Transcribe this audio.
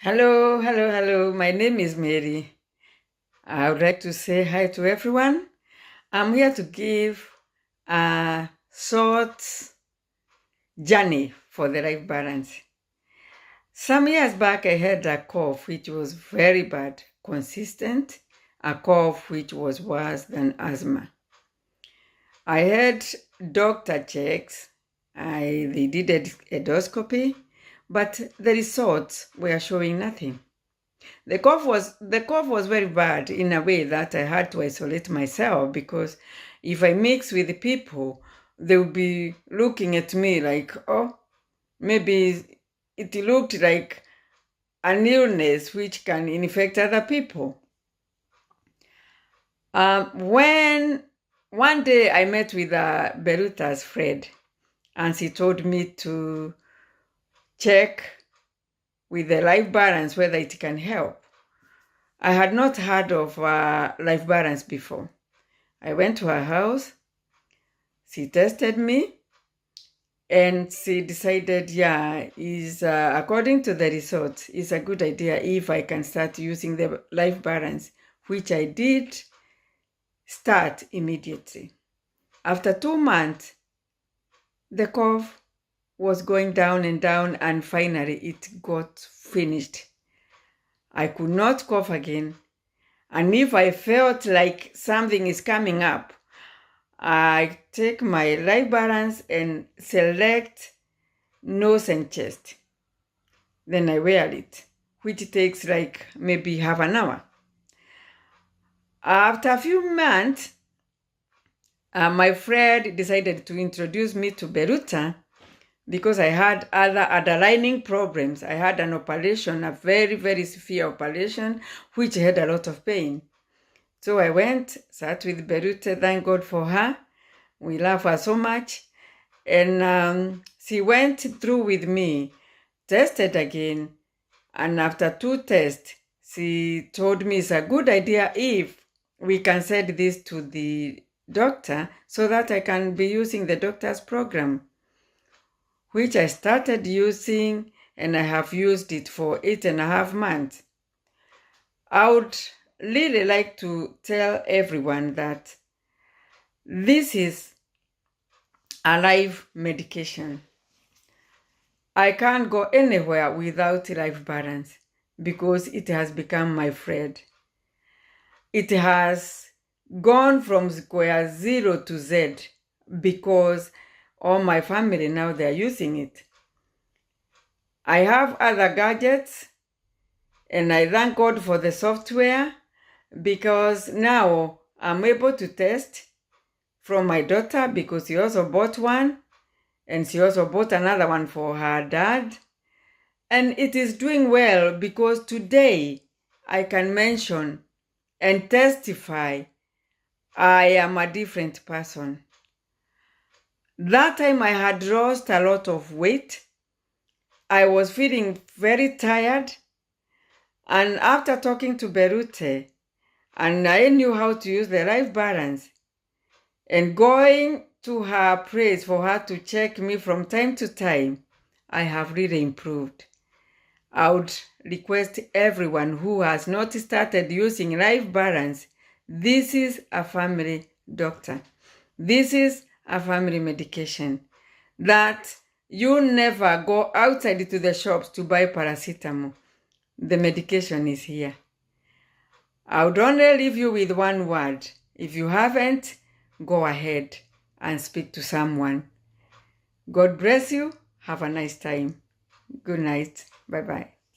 Hello, hello, hello. My name is Mary. I would like to say hi to everyone. I'm here to give a short journey for the life balance. Some years back, I had a cough which was very bad, consistent, a cough which was worse than asthma. I had doctor checks. They did endoscopy, but the results were showing nothing. The cough was very bad in a way that I had to isolate myself, because if I mix with the people, they would be looking at me like, oh, maybe it looked like an illness which can infect other people. When one day I met with Beruta's friend, and she told me to check with the life balance whether it can help. I had not heard of life balance before. I went to her house, she tested me, and she decided, according to the results, it's a good idea if I can start using the life balance, which I did start immediately. After 2 months, the cough was going down, and finally it got finished. I could not cough again. And if I felt like something is coming up, I take my life balance and select nose and chest. Then I wear it, which takes like maybe half an hour. After a few months, my friend decided to introduce me to Beruta because I had other underlying problems. I had an operation, a very, very severe operation, which had a lot of pain. So I went, sat with Beruta, thank God for her. We love her so much. And she went through with me, tested again. And after 2 tests, she told me it's a good idea if we can send this to the doctor so that I can be using the doctor's program, which I started using, and I have used it for 8.5 months. I would really like to tell everyone that this is a life medication. I can't go anywhere without life balance because it has become my friend. It has gone from square 0 to Z because all my family now they're using it. I have other gadgets, and I thank God for the software, because now I'm able to test from my daughter, because she also bought one, and she also bought another one for her dad. And it is doing well, because today I can mention and testify I am a different person. That time I had lost a lot of weight. I was feeling very tired. And after talking to Berute, and I knew how to use the life balance, and going to her place for her to check me from time to time, I have really improved. I would request everyone who has not started using life balance, this is a family doctor. This is a family medication that you never go outside to the shops to buy paracetamol. The medication is here. I would only leave you with one word. If you haven't, go ahead and speak to someone. God bless you. Have a nice time. Good night. Bye-bye.